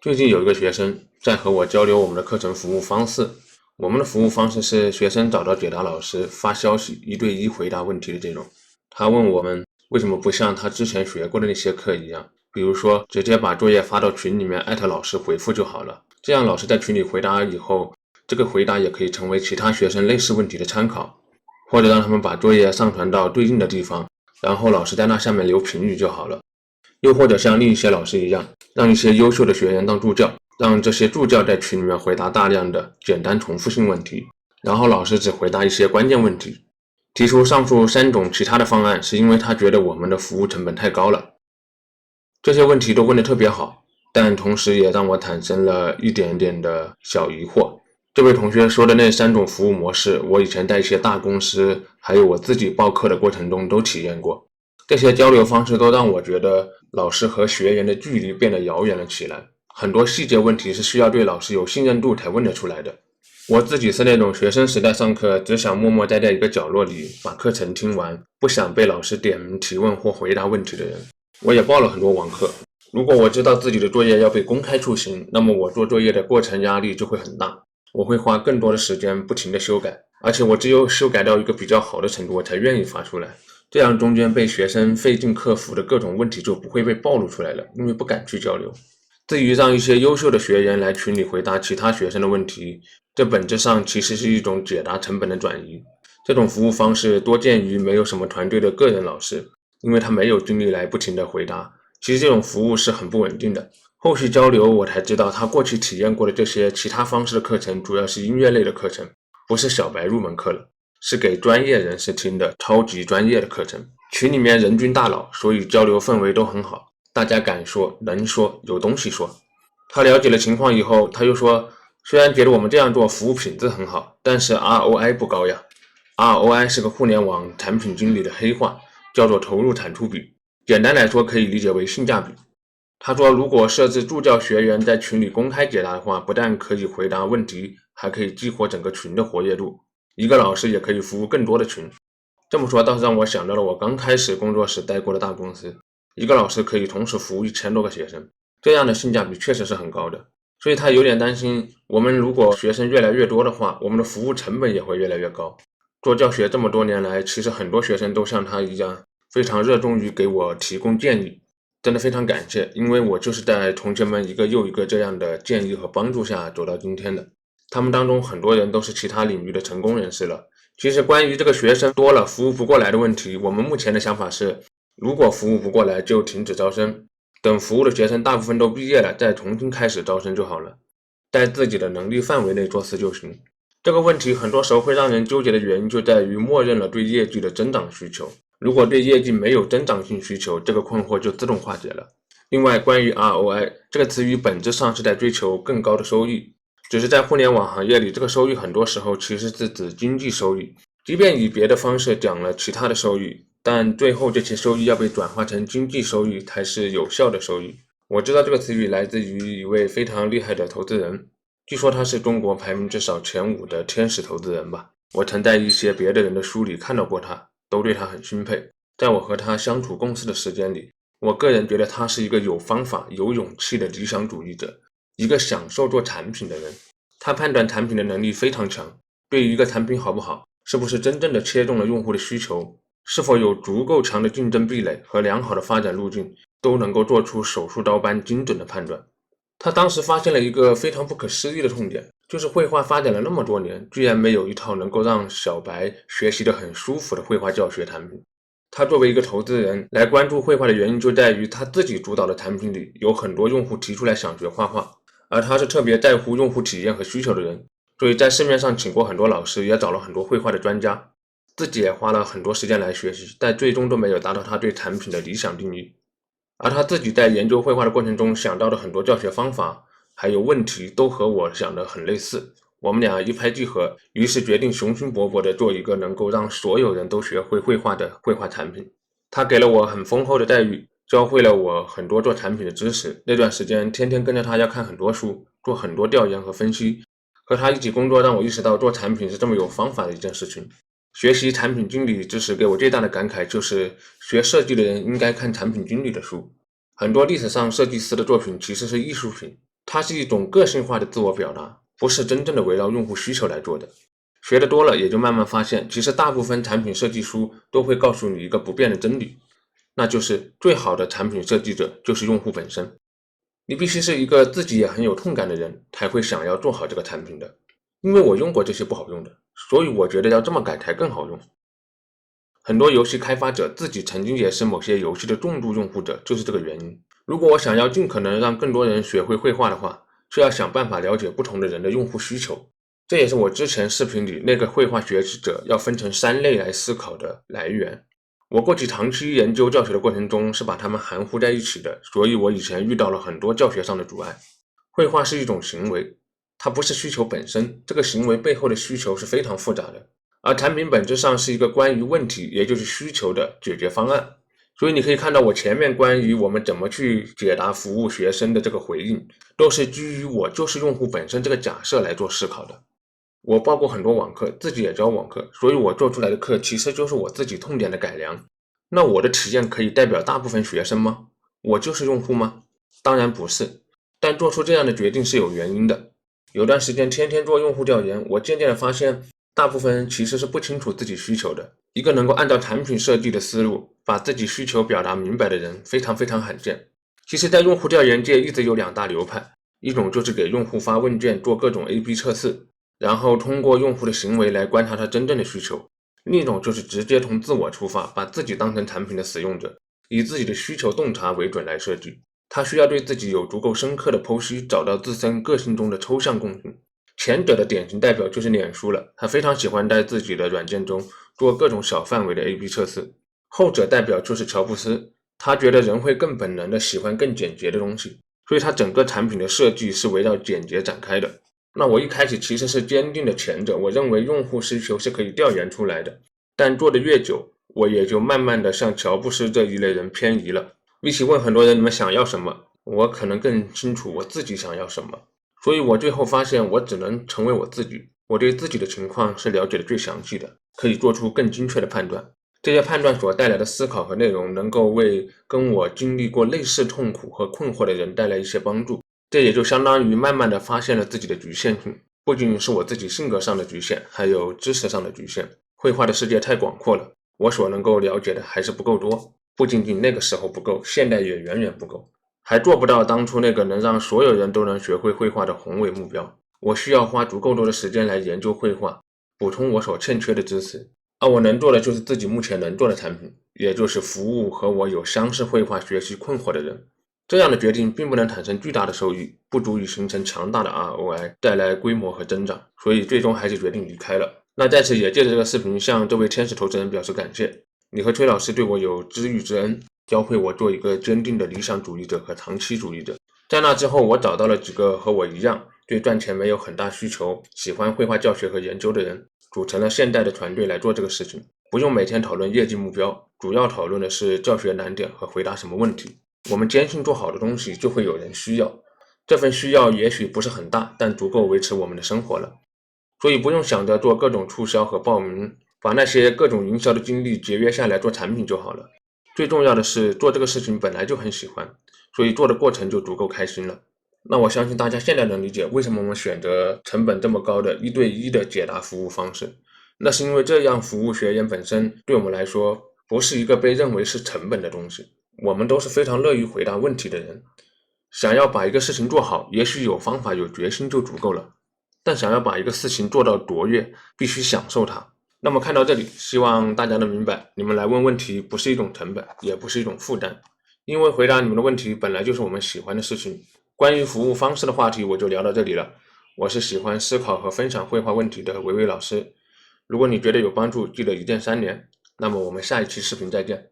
最近有一个学生在和我交流我们的课程服务方式。我们的服务方式是学生找到解答老师，发消息1对1回答问题的这种。他问我们为什么不像他之前学过的那些课一样，比如说直接把作业发到群里面艾特老师回复就好了，这样老师在群里回答以后，这个回答也可以成为其他学生类似问题的参考，或者让他们把作业上传到对应的地方，然后老师在那下面留评语就好了。又或者像另一些老师一样，让一些优秀的学员当助教，让这些助教在群里面回答大量的简单重复性问题，然后老师只回答一些关键问题。提出上述3种其他的方案，是因为他觉得我们的服务成本太高了。这些问题都问得特别好，但同时也让我产生了一点点的小疑惑。这位同学说的那3种服务模式，我以前在一些大公司还有我自己报课的过程中都体验过。这些交流方式都让我觉得老师和学员的距离变得遥远了起来，很多细节问题是需要对老师有信任度才问得出来的。我自己是那种学生时代上课只想默默待在一个角落里把课程听完，不想被老师点名提问或回答问题的人。我也报了很多网课，如果我知道自己的作业要被公开出行，那么我做作业的过程压力就会很大，我会花更多的时间不停地修改，而且我只有修改到一个比较好的程度我才愿意发出来，这样中间被学生费劲克服的各种问题就不会被暴露出来了，因为不敢去交流。至于让一些优秀的学员来群里回答其他学生的问题，这本质上其实是一种解答成本的转移。这种服务方式多见于没有什么团队的个人老师，因为他没有精力来不停地回答，其实这种服务是很不稳定的。后续交流我才知道，他过去体验过的这些其他方式的课程主要是音乐类的课程，不是小白入门课了，是给专业人士听的超级专业的课程。群里面人均大佬，所以交流氛围都很好，大家敢说能说有东西说。他了解了情况以后，他又说虽然觉得我们这样做服务品质很好，但是 ROI 不高呀。 ROI 是个互联网产品经理的黑话，叫做投入产出比，简单来说可以理解为性价比。他说如果设置助教学员在群里公开解答的话，不但可以回答问题，还可以激活整个群的活跃度，一个老师也可以服务更多的群。这么说倒是让我想到了我刚开始工作时待过的大公司，一个老师可以同时服务1000多个学生，这样的性价比确实是很高的。所以他有点担心，我们如果学生越来越多的话，我们的服务成本也会越来越高。做教学这么多年来，其实很多学生都像他一样，非常热衷于给我提供建议，真的非常感谢，因为我就是在同学们一个又一个这样的建议和帮助下走到今天的。他们当中很多人都是其他领域的成功人士了。其实关于这个学生多了服务不过来的问题，我们目前的想法是，如果服务不过来就停止招生，等服务的学生大部分都毕业了，再重新开始招生就好了，在自己的能力范围内做事就行。这个问题很多时候会让人纠结的原因就在于默认了对业绩的增长需求，如果对业绩没有增长性需求，这个困惑就自动化解了。另外，关于 ROI 这个词语本质上是在追求更高的收益，只是在互联网行业里，这个收益很多时候其实是指经济收益，即便以别的方式讲了其他的收益，但最后这些收益要被转化成经济收益才是有效的收益。我知道这个词语来自于一位非常厉害的投资人，据说他是中国排名至少前5的天使投资人吧。我曾在一些别的人的书里看到过他，都对他很钦佩。在我和他相处共事的时间里，我个人觉得他是一个有方法有勇气的理想主义者，一个享受做产品的人。他判断产品的能力非常强，对于一个产品好不好，是不是真正的切中了用户的需求，是否有足够强的竞争壁垒和良好的发展路径，都能够做出手术刀般精准的判断。他当时发现了一个非常不可思议的痛点，就是绘画发展了那么多年，居然没有一套能够让小白学习得很舒服的绘画教学产品。他作为一个投资人来关注绘画的原因就在于他自己主导的产品里有很多用户提出来想学画画，而他是特别在乎用户体验和需求的人，所以在市面上请过很多老师，也找了很多绘画的专家，自己也花了很多时间来学习，但最终都没有达到他对产品的理想定义。而他自己在研究绘画的过程中想到的很多教学方法还有问题都和我想的很类似，我们俩一拍即合，于是决定雄心勃勃地做一个能够让所有人都学会绘画的绘画产品。他给了我很丰厚的待遇，教会了我很多做产品的知识，那段时间天天跟着他要看很多书，做很多调研和分析。和他一起工作让我意识到做产品是这么有方法的一件事情。学习产品经理知识给我最大的感慨就是学设计的人应该看产品经理的书。很多历史上设计师的作品其实是艺术品，它是一种个性化的自我表达，不是真正的围绕用户需求来做的。学得多了，也就慢慢发现，其实大部分产品设计书都会告诉你一个不变的真理，那就是最好的产品设计者就是用户本身。你必须是一个自己也很有痛感的人，才会想要做好这个产品的。因为我用过这些不好用的，所以我觉得要这么改才更好用。很多游戏开发者自己曾经也是某些游戏的重度用户者，就是这个原因。如果我想要尽可能让更多人学会绘画的话，就要想办法了解不同的人的用户需求。这也是我之前视频里那个绘画学习者要分成3类来思考的来源。我过去长期研究教学的过程中是把它们含糊在一起的，所以我以前遇到了很多教学上的阻碍。绘画是一种行为，它不是需求本身，这个行为背后的需求是非常复杂的。而产品本质上是一个关于问题，也就是需求的解决方案。所以你可以看到我前面关于我们怎么去解答服务学生的这个回应，都是基于我就是用户本身这个假设来做思考的。我报过很多网课，自己也教网课，所以我做出来的课其实就是我自己痛点的改良。那我的体验可以代表大部分学生吗？我就是用户吗？当然不是，但做出这样的决定是有原因的。有段时间天天做用户调研，我渐渐的发现大部分人其实是不清楚自己需求的。一个能够按照产品设计的思路把自己需求表达明白的人非常非常罕见。其实在用户调研界一直有2大流派，一种就是给用户发问卷做各种 A/B 测试，然后通过用户的行为来观察他真正的需求。另一种就是直接从自我出发，把自己当成产品的使用者，以自己的需求洞察为准来设计。他需要对自己有足够深刻的剖析，找到自身个性中的抽象共性。前者的典型代表就是脸书了，他非常喜欢在自己的软件中做各种小范围的 A/B 测试。后者代表就是乔布斯，他觉得人会更本能的喜欢更简洁的东西，所以他整个产品的设计是围绕简洁展开的。那我一开始其实是坚定的前者，我认为用户需求是可以调研出来的，但做的越久，我也就慢慢的向乔布斯这一类人偏移了。比起问很多人你们想要什么，我可能更清楚我自己想要什么。所以我最后发现我只能成为我自己，我对自己的情况是了解的最详细的，可以做出更精确的判断。这些判断所带来的思考和内容能够为跟我经历过类似痛苦和困惑的人带来一些帮助。这也就相当于慢慢的发现了自己的局限性，不仅是我自己性格上的局限，还有知识上的局限。绘画的世界太广阔了，我所能够了解的还是不够多，不仅仅那个时候不够，现在也远远不够，还做不到当初那个能让所有人都能学会绘画的宏伟目标。我需要花足够多的时间来研究绘画，补充我所欠缺的知识，而我能做的就是自己目前能做的产品，也就是服务和我有相似绘画学习困惑的人。这样的决定并不能产生巨大的收益，不足以形成强大的 ROI， 带来规模和增长，所以最终还是决定离开了。那在此也借着这个视频向这位天使投资人表示感谢，你和崔老师对我有知遇之恩，教会我做一个坚定的理想主义者和长期主义者。在那之后，我找到了几个和我一样对赚钱没有很大需求，喜欢绘画教学和研究的人，组成了现在的团队来做这个事情。不用每天讨论业绩目标，主要讨论的是教学难点和回答什么问题。我们坚信做好的东西就会有人需要，这份需要也许不是很大，但足够维持我们的生活了。所以不用想着做各种促销和报名，把那些各种营销的精力节约下来做产品就好了。最重要的是做这个事情本来就很喜欢，所以做的过程就足够开心了。那我相信大家现在能理解为什么我们选择成本这么高的1对1的解答服务方式，那是因为这样服务学研本身对我们来说不是一个被认为是成本的东西，我们都是非常乐于回答问题的人。想要把一个事情做好，也许有方法有决心就足够了，但想要把一个事情做到卓越，必须享受它。那么看到这里，希望大家能明白，你们来问问题不是一种成本，也不是一种负担，因为回答你们的问题本来就是我们喜欢的事情。关于服务方式的话题我就聊到这里了，我是喜欢思考和分享绘画问题的维维老师。如果你觉得有帮助，记得一键3连。那么我们下一期视频再见。